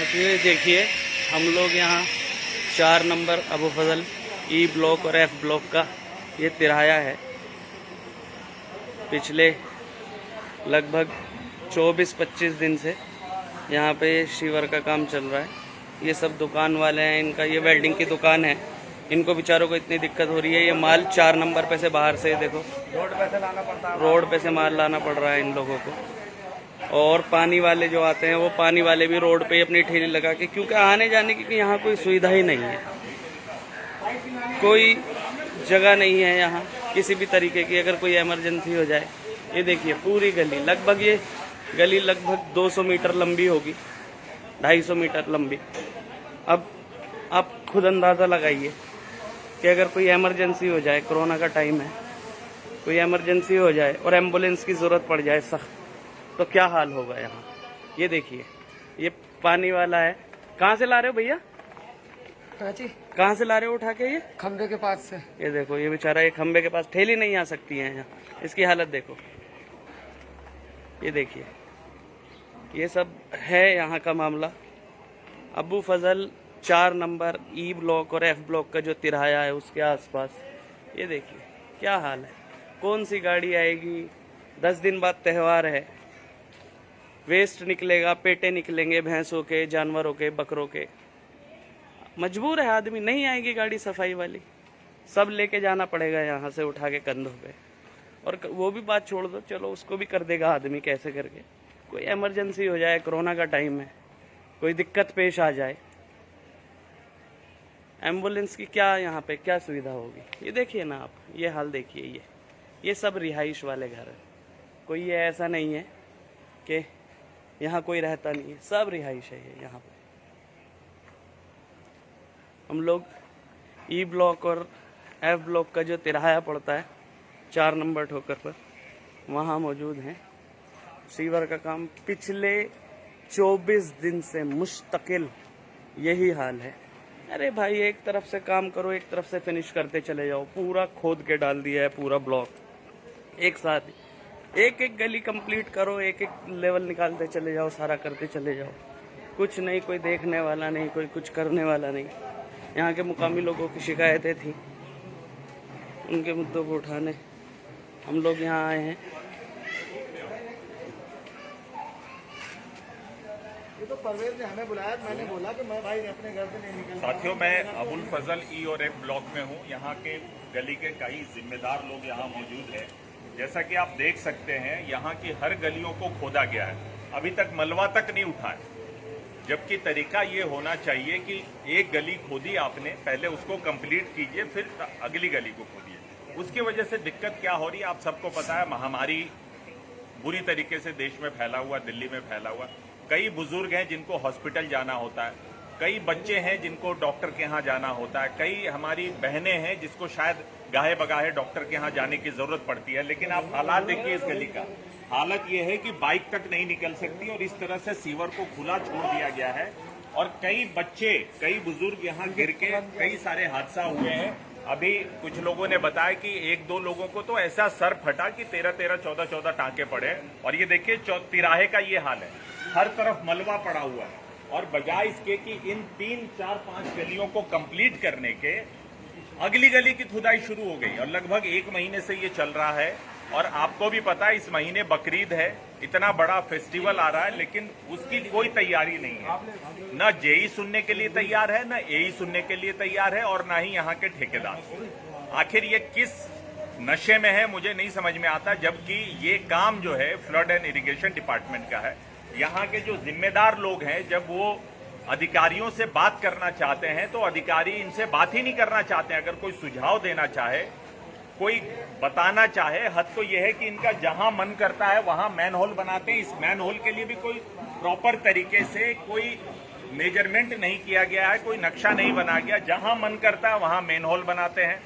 ये देखिए, हम लोग यहाँ 4 नंबर अबू फजल ई ब्लॉक और एफ ब्लॉक का ये तिराया है। पिछले लगभग 24-25 दिन से यहाँ पे शीवर का काम चल रहा है। ये सब दुकान वाले हैं, इनका ये वेल्डिंग की दुकान है। इनको बेचारों को इतनी दिक्कत हो रही है। ये माल 4 नंबर पे से बाहर से देखो रोड पे से माल लाना पड़ रहा है इन लोगों को। और पानी वाले जो आते हैं वो पानी वाले भी रोड पे अपनी ठेली लगा के, क्योंकि आने जाने की यहाँ कोई सुविधा ही नहीं है, कोई जगह नहीं है यहाँ किसी भी तरीके की। अगर कोई इमरजेंसी हो जाए, ये देखिए पूरी गली लगभग, ये गली लगभग 200 मीटर लंबी होगी, 250 मीटर लंबी। अब आप खुद अंदाज़ा लगाइए कि अगर कोई इमरजेंसी हो जाए, कोरोना का टाइम है, कोई इमरजेंसी हो जाए और एम्बुलेंस की ज़रूरत पड़ जाए सख्त, तो क्या हाल होगा यहाँ। ये देखिए, ये पानी वाला है। कहाँ से ला रहे हो भैया? कहाँ से ला रहे हो उठा के? ये खंबे के पास से। ये देखो, ये बेचारा ये खंबे के पास, ठेली नहीं आ सकती है यहाँ। इसकी हालत देखो, ये देखिए, ये सब है यहाँ का मामला। अबू फजल 4 नंबर ई ब्लॉक और एफ ब्लॉक का जो तिराया है उसके आसपास, ये देखिए क्या हाल है। कौन सी गाड़ी आएगी? 10 दिन बाद त्यौहार है, वेस्ट निकलेगा, पेटे निकलेंगे भैंसों के, जानवरों के, बकरों के। मजबूर है आदमी, नहीं आएगी गाड़ी सफाई वाली, सब लेके जाना पड़ेगा यहाँ से उठा के कंधों पे। और वो भी बात छोड़ दो, चलो उसको भी कर देगा आदमी कैसे करके। कोई इमरजेंसी हो जाए, कोरोना का टाइम है, कोई दिक्कत पेश आ जाए, एम्बुलेंस की क्या यहाँ पे क्या सुविधा होगी? ये देखिए ना आप, ये हाल देखिए। ये सब रिहाइश वाले घर है। कोई ये ऐसा नहीं है कि यहाँ कोई रहता नहीं है, सब रिहाइश है ये यहाँ पे। हम लोग ई ब्लॉक और एफ ब्लॉक का जो तिराया पड़ता है 4 नंबर ठोकर पर, वहाँ मौजूद हैं। सीवर का काम पिछले 24 दिन से मुस्तकिल यही हाल है। अरे भाई, एक तरफ से काम करो, एक तरफ से फिनिश करते चले जाओ। पूरा खोद के डाल दिया है पूरा ब्लॉक, एक साथ एक एक गली कंप्लीट करो, एक एक लेवल निकालते चले जाओ, सारा करते चले जाओ। कुछ नहीं, कोई देखने वाला नहीं, कोई कुछ करने वाला नहीं। यहाँ के मुकामी लोगों की शिकायतें थी, उनके मुद्दों को उठाने हम लोग यहाँ आए हैं। ये तो परवेज ने हमें बुलाया, मैंने बोला कि मैं भाई अपने घर से नहीं निकल। साथियों, मैं अबुल फजल ई और एफ ब्लॉक में हूँ। यहाँ के गली के कई जिम्मेदार लोग यहाँ मौजूद हैं। जैसा कि आप देख सकते हैं, यहाँ की हर गलियों को खोदा गया है, अभी तक मलबा तक नहीं उठा है। जबकि तरीका ये होना चाहिए कि एक गली खोदी आपने, पहले उसको कंप्लीट कीजिए, फिर अगली गली को खोदिए। उसकी वजह से दिक्कत क्या हो रही है आप सबको पता है। महामारी बुरी तरीके से देश में फैला हुआ, दिल्ली में फैला हुआ। कई बुजुर्ग हैं जिनको हॉस्पिटल जाना होता है, कई बच्चे हैं जिनको डॉक्टर के यहाँ जाना होता है, कई हमारी बहनें हैं जिसको शायद गाहे बगाहे डॉक्टर के यहाँ जाने की जरूरत पड़ती है। लेकिन आप हालात देखिए इस गली का, हालत ये है कि बाइक तक नहीं निकल सकती और इस तरह से सीवर को खुला छोड़ दिया गया है। और कई बच्चे, कई बुजुर्ग यहाँ गिर के कई सारे हादसा हुए हैं। अभी कुछ लोगों ने बताया कि 1-2 लोगों को तो ऐसा सर फटा कि 13-13, 14-14 टांके पड़े। और ये देखिए तिराहे का ये हाल है, हर तरफ मलबा पड़ा हुआ है। और बजाय इसके कि इन 3, 4, 5 गलियों को कंप्लीट करने के, अगली गली की खुदाई शुरू हो गई और लगभग 1 महीने से ये चल रहा है। और आपको भी पता है इस महीने बकरीद है, इतना बड़ा फेस्टिवल आ रहा है, लेकिन उसकी कोई तैयारी नहीं है। न जेई सुनने के लिए तैयार है, न एई सुनने के लिए तैयार है, और न ही यहाँ के ठेकेदार। आखिर ये किस नशे में है मुझे नहीं समझ में आता। जबकि ये काम जो है फ्लड एंड इरिगेशन डिपार्टमेंट का है। यहाँ के जो जिम्मेदार लोग हैं, जब वो अधिकारियों से बात करना चाहते हैं तो अधिकारी इनसे बात ही नहीं करना चाहते हैं। अगर कोई सुझाव देना चाहे, कोई बताना चाहे, हद तो यह है कि इनका जहां मन करता है वहां मैन होल बनाते हैं। इस मैन होल के लिए भी कोई प्रॉपर तरीके से कोई मेजरमेंट नहीं किया गया है, कोई नक्शा नहीं बना गया। जहां मन करता है वहां मैन होल बनाते हैं,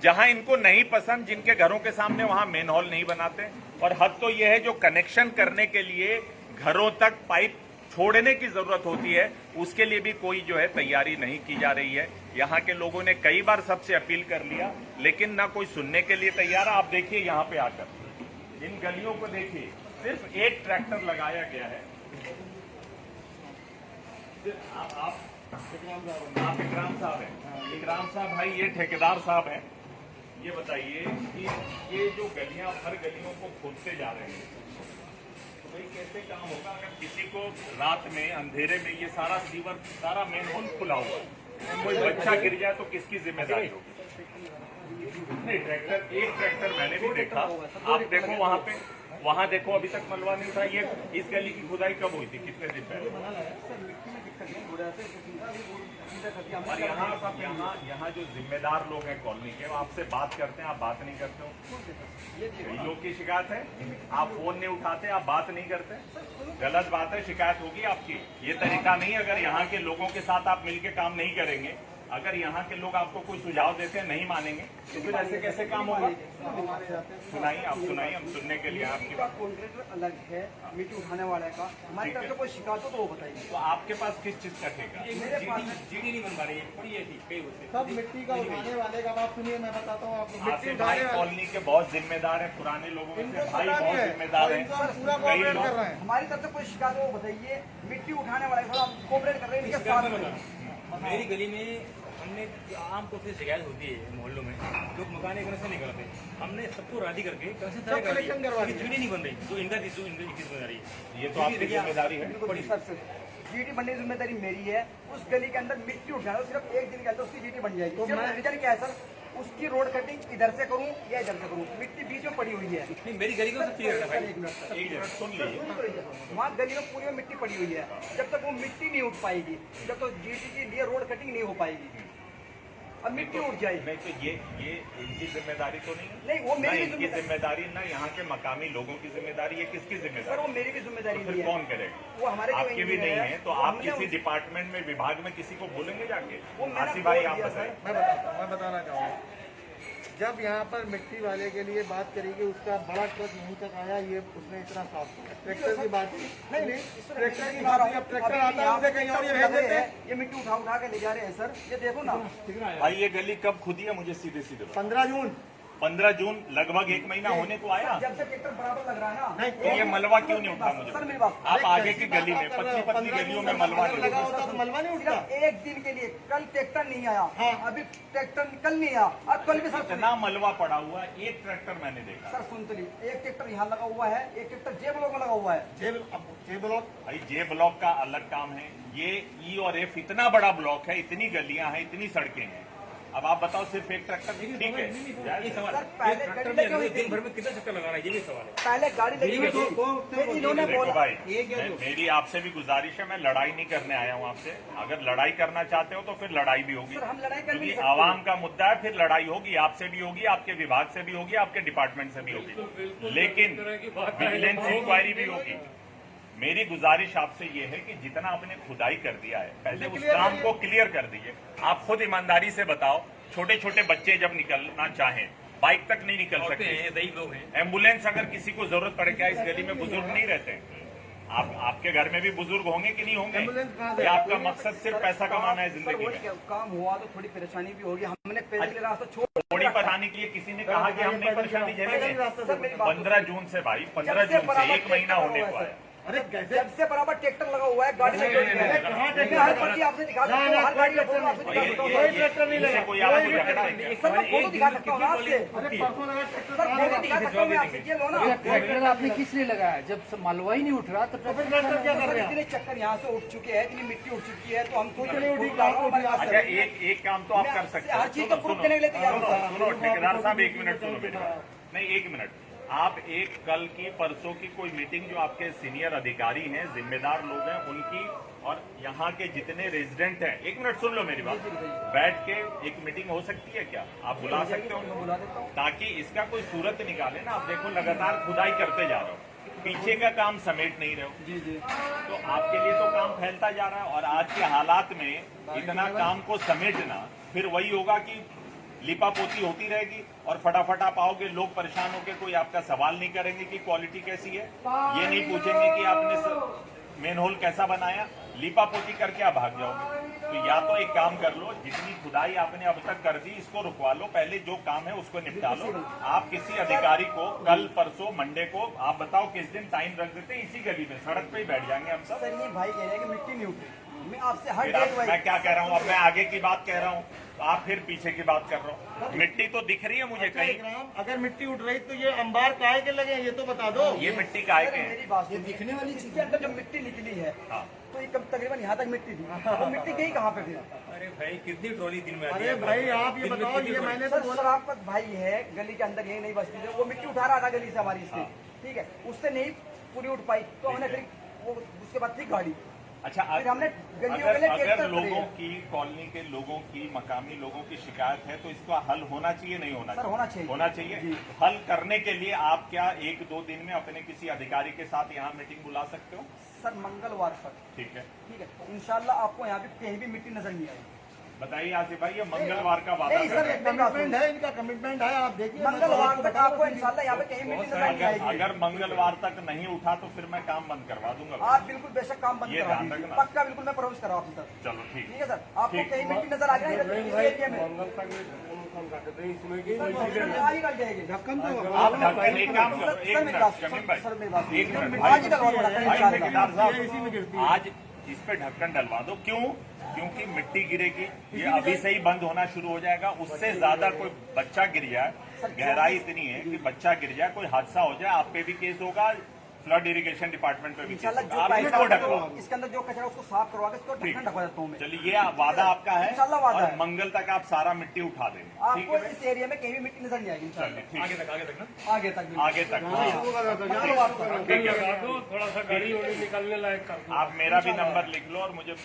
जहां इनको नहीं पसंद, जिनके घरों के सामने, वहां मैन होल नहीं बनाते। और हद तो यह है जो कनेक्शन करने के लिए घरों तक पाइप छोड़ने की जरूरत होती है, उसके लिए भी कोई जो है तैयारी नहीं की जा रही है। यहाँ के लोगों ने कई बार सबसे अपील कर लिया, लेकिन ना कोई सुनने के लिए तैयार है। आप देखिए यहाँ पे आकर इन गलियों को देखिए, सिर्फ एक ट्रैक्टर लगाया गया है। आप इकराम साहब हैं। इकराम साहब भाई, ये ठेकेदार साहब हैं। ये बताइए कि ये जो गलियां, हर गलियों को खोदते जा रहे हैं, तो भाई कैसे काम होगा? अगर किसी को रात में अंधेरे में ये सारा सीवर, सारा मेन होल खुला हुआ है, कोई बच्चा गिर जाए तो किसकी जिम्मेदारी होगी? नहीं, ट्रैक्टर, एक ट्रैक्टर मैंने भी देखा। आप देखो वहाँ पे, वहाँ देखो अभी तक मलबा नहीं था। ये इस गली की खुदाई कब हुई थी? कितने दिन पहले? और यहाँ जो जिम्मेदार लोग हैं कॉलोनी के, वो आपसे बात करते हैं, आप बात नहीं करते हो। कई लोग की शिकायत है, आप फोन नहीं उठाते, आप बात नहीं करते, गलत बात है, शिकायत होगी आपकी। ये तरीका नहीं। अगर यहाँ के लोगों के साथ आप मिलकर काम नहीं करेंगे, अगर यहाँ के लोग आपको कोई सुझाव देते हैं, नहीं मानेंगे, तो फिर ऐसे कैसे काम होगा? सुनाइए, आप सुनाइए, हम सुनने के लिए। आपकी बात कॉन्ट्रैक्टर अलग है, मिट्टी उठाने वाले का। हमारी तरफ से कोई शिकायत हो तो वो बताइए। तो आपके पास किस चीज का ठेका? मेरे पास जीडी नहीं बन पा रही है, पड़ी है कई उससे। सब मिट्टी का उठाने वाले का बात सुनिए, मैं बताता हूँ आपको। मिट्टी आसिफ उठाने भाई वाले कॉलोनी के बहुत जिम्मेदार हैं, पुराने लोगों में इनको से भाई पता नहीं बहुत है, जिम्मेदार और हैं। इनको पूरा कई कोऑपरेट कर लोग, रहे हैं। हमारी तरफ से कोई शिकायत हो बताइए। मिट्टी उठाने वाले को हम कोऑपरेट कर रहे हैं, इनके साथ में। मेरी गली में हमने आम तौर से शिकायत होती है मोहल्लों में, लोग मकान कनेक्शन नहीं करते। हमने सबको राजी करके कनेक्शन सारे कर कनेक्शन करवा दिए, दिए। जीडी नहीं बन रही, जो इनका इनकी जिम्मेदारी है। ये तो आपकी जिम्मेदारी है। बिल्कुल सर से जीटी बनने की जिम्मेदारी मेरी है। उस गली के अंदर मिट्टी उठाना, सिर्फ एक दिन के अंदर उसकी जीटी बन जाएगी। तो सिर्फ मैं- रीजन क्या है सर? उसकी रोड कटिंग इधर से करूं या इधर से करूं, मिट्टी बीच में पड़ी हुई है। नहीं, मेरी गली को सब क्लियर है भाई। एक मिनट सर। एक मिनट सुन लीजिए। वहाँ गली में पूरी में मिट्टी पड़ी हुई है। जब तक वो मिट्टी नहीं उठ पाएगी, जब तक जीटी के लिए रोड कटिंग नहीं हो पाएगी, अब मिट्टी उठ जाएगी। नहीं तो ये इनकी जिम्मेदारी तो नहीं है। नहीं, वो ना मेरी भी इनकी जिम्मेदारी, ना यहाँ के मकामी लोगों की जिम्मेदारी, ये किसकी सर जिम्मेदारी? वो मेरी भी जिम्मेदारी तो नहीं फिर है। कौन करेगा? वो हमारे जो आपकी भी इंजीनियर नहीं है, है, तो वो आप हमने किसी उस- डिपार्टमेंट में, विभाग में किसी को बोलेंगे जाके? वो मैंने आसिफ भाई बोल आप दिया बताइए। सर। मैं बताना चाहूँगा, जब यहाँ पर मिट्टी वाले के लिए बात करी कि उसका बड़ा ट्रक यहीं तक आया, ये उसने इतना साफ किया। ट्रैक्टर की बात नहीं, ट्रैक्टर की बात नहीं। अब ट्रैक्टर आता है उसे कहीं और ये भेज देते हैं। ये मिट्टी उठा उठा के ले जा रहे हैं सर, ये देखो ना। भाई ये गली कब खुदी है? मुझे सीधे सीधे बताओ। 15 जून 15 जून, लगभग 1 महीना होने को आया। जब से ट्रैक्टर बराबर लग रहा है ना, तो ये मलबा क्यों नहीं उठा? मुझे सर मेरी बात, आप आगे की गली में 25 गलियों में मलबा नहीं लगा उठा। होता तो मलबा नहीं उठता। सिर्फ एक दिन के लिए, कल ट्रैक्टर नहीं आया, अभी ट्रैक्टर कल नहीं आया, और कल भी सर इतना मलबा पड़ा हुआ है, एक ट्रैक्टर मैंने देखा। सर सुन तो लीजिए, एक ट्रैक्टर यहाँ लगा हुआ है, एक ट्रैक्टर जे ब्लॉक में लगा हुआ है। जे ब्लॉक भाई जे ब्लॉक का अलग काम है, ये ई और एफ इतना बड़ा ब्लॉक है, इतनी गलियां हैं, इतनी सड़कें हैं। अब आप बताओ, सिर्फ एक ट्रैक्टर ठीक है? ये सवाल सर, है, पहले ये ट्रैक्टर गली लगी में हुई थी। दिन भर में कितना चक्कर लगाना है, ये भी सवाल है। पहले गाड़ी लगी हुई थी, फिर इन्होंने देखो बोला भाई, मेरी आपसे भी गुजारिश है, मैं लड़ाई नहीं करने आया हूँ आपसे। अगर लड़ाई करना चाहते हो तो फिर लड़ाई भी होगी, सर हम लड़ाई कर नहीं क्योंकि सकते। आवाम का मुद्दा है। फिर लड़ाई होगी, आपसे भी होगी, आपके विभाग से भी होगी, आपके डिपार्टमेंट से भी होगी, लेकिन विजिलेंस इंक्वायरी भी होगी। मेरी गुजारिश आपसे ये है कि जितना आपने खुदाई कर दिया है, पहले उस काम को क्लियर कर दीजिए। आप खुद ईमानदारी से बताओ, छोटे छोटे बच्चे जब निकलना चाहें, बाइक तक नहीं निकल औरतें सकते, हैं, दही लोग हैं। एम्बुलेंस अगर किसी को जरूरत पड़े, क्या इस गली में बुजुर्ग नहीं रहते हैं? आपके घर में भी बुजुर्ग होंगे कि नहीं होंगे? एम्बुलेंस कहाँ से? या आपका मकसद सिर्फ पैसा कमाना है सर जिंदगी वही में? क्या, काम हुआ तो थोड़ी परेशानी भी होगी। हमने पहले रास्ता छोड़ थोड़ी परेशानी के लिए किसी ने कहा कि हम नहीं परेशानी झेलेंगे? सर मेरी बात 15 जून से भाई, 15 जून से 1 महीना होने को आया। अरे कैसे? जब से बराबर ट्रैक्टर लगा हुआ है, गाड़ी में जोड़ दिया है। कहाँ मैं ट्रैक्टर? हर पर्ची आपसे दिखा सकता हूँ, हर गाड़ी का फोटो आपसे दिखा सकता हूँ। कोई ट्रैक्टर नहीं इससे लगा। कोई आपको झगड़ा है क्या? सर मैं फोटो दिखा सकता हूँ आपसे। अरे परसों लगा ट्रैक्टर सर कहाँ फोटो लगा? दिखा सकता हूँ मैं आपसे, ये लो ना। ट्रैक्टर आपने किस लिए लगाया? जब मलबा ही नहीं उठ रहा तो तो फिर ट्रैक्टर क्या कर सर रहे हैं? इतने चक्कर यहाँ से उठ चुके हैं, इतनी मिट्टी उठ चुकी है, तो हम सोच चलिए, रहे उठी, हैं हमारे पास अच्छा, है। एक काम तो आप कर सकते हो। हर चीज का सुनो, प्रूफ देने के लिए तैयार हूँ। सुनो ठेकेदार साहब, 1 मिनट सुनो मेरी बात। नहीं, 1 मिनट। आप एक कल की, परसों की कोई मीटिंग, जो आपके सीनियर अधिकारी हैं, जिम्मेदार लोग हैं, उनकी और यहाँ के जितने रेजिडेंट हैं, 1 मिनट सुन लो मेरी बात, बैठ के एक मीटिंग हो सकती है क्या? आप बुला सकते हो उनको? बुला देता हूँ। ताकि इसका कोई सूरत निकाले ना। आप देखो लगातार खुदाई करते जा रहे हो, पीछे का काम समेट नहीं रहे हो, जी जी तो आपके लिए तो काम फैलता जा रहा है। और आज के हालात में इतना काम को समेटना, फिर वही होगा कि लिपापोती होती रहेगी और फटाफट आप आओगे, लोग परेशान होकर कोई आपका सवाल नहीं करेंगे कि क्वालिटी कैसी है, ये नहीं पूछेंगे कि आपने मेन होल कैसा बनाया, लिपापोती करके आप भाग जाओगे। तो या तो एक काम कर लो, जितनी खुदाई आपने अब तक कर दी इसको रुकवा लो, पहले जो काम है उसको निपटा लो। आप किसी अधिकारी को कल, परसों, मंडे को आप बताओ किस दिन टाइम रख देते हैं, इसी गली में सड़क पे ही बैठ जाएंगे हम सब। सर ये भाई कह रहे हैं कि मिट्टी नहीं उठी, मैं आपसे हर फिर डेट मैं वाइज क्या कह रहा हूँ, अब मैं आगे की बात कह रहा हूँ, आप फिर पीछे की बात कर रहा हूँ। मिट्टी तो दिख रही है मुझे अच्छा, कहीं, इकराम, अगर मिट्टी उठ रही तो ये अंबार काहे के लगे हैं, ये तो बता दो। ये मिट्टी काहे के मेरी हैं? बात ये दिखने वाली चीज के अंदर जो मिट्टी निकली है हाँ। तो ये तकरीबन यहाँ तक मिट्टी थी, वो मिट्टी गई कहाँ पे फिर? अरे भाई कितनी ट्रॉली दिन में आती अरे है? भाई आप ये दिन में बताओ, कितनी ये ट्रॉली? मैंने तो सर बोला। शराफत भाई है गली के अंदर, यही नहीं बस्ती से वो मिट्टी उठा रहा था गली से हमारी इससे, ठीक है, उससे नहीं पूरी उठ पाई तो हमने फिर वो उसके बाद थी गाड़ी, अच्छा, फिर हमने गलियों के लिए अगर ट्रैक्टर लोगों खरीदे। की, कॉलोनी के लोगों की, मकामी लोगों की शिकायत है तो इसका हल होना चाहिए, नहीं होना सर, चाहिए? होना चाहिए। होना चाहिए। जी। हल करने के लिए आप क्या 1-2 दिन में अपने किसी अधिकारी के साथ यहाँ मीटिंग बुला सकते हो? सर मंगलवार तक, ठीक है, ठीक है, इंशाल्लाह आपको यहाँ पे कहीं भी मिट्टी नजर नहीं आएगी। बताइए आसिफ भाई, ये मंगलवार का वादा नहीं कर सर, रहे हैं। कमिटमेंट है, इनका कमिटमेंट है, आप देखिए। मंगलवार तक आपको इंशाल्लाह यहाँ पे कहीं मिट्टी नजर नहीं आएगी। अगर मंगलवार तक नहीं उठा तो फिर मैं काम बंद करवा दूंगा। आप बिल्कुल बेशक काम बंद ये करा ध्यान दीजिए, रखना। पक्का बिल्कुल मैं प्रॉमिस कर रहा हूँ सर। चलो ठीक ठीक है सर, आपको ठीक। कहीं मिट्टी नजर आ जाए इस एरिया में आज ही कल जाएगी। ढक्कन तो आप ढक्कन एक काम करो, सर एक मेरी बात, मिनट, शमीम भाई, सर मेरी बात, एक मिनट आज ही डलवा दो ढक्कन भाई इंशाल्लाह। ठेकेदार साहब, इसी में गिरती है। आज इस पे ढक्कन डलवा दो। क्यों? क्योंकि मिट्टी गिरेगी, ये अभी से ही बंद होना शुरू हो जाएगा। उससे ज्यादा कोई बच्चा गिर जाए, गहराई इतनी है कि बच्चा गिर जाए, कोई हादसा हो जाए, आप पे भी केस होगा, फ्लड इरिगेशन डिपार्टमेंट पे भी केस इंशाल्लाह होगा। जो आप पाइप इसको ढकवा। इसके अंदर जो कचरा उसको साफ करवा के इसको ठीक। ढक्कन ढकवा देता हूँ मैं। चलिए, ये वादा आपका है इंशाल्लाह वादा और है। मंगल तक आप सारा मिट्टी उठा देंगे। ठीक आपको है, इस एरिया में कहीं भी मिट्टी नजर नहीं आएगी इंशाल्लाह। चलिए ठीक आगे है, तक ना आगे तक भी। आगे तक हाँ। मंगलवार तक। ठीक है, थोड़ा सा गाड़ी वाड़ी निकालने लायक कर दो। आप मेरा भी नंबर लिख लो और मुझे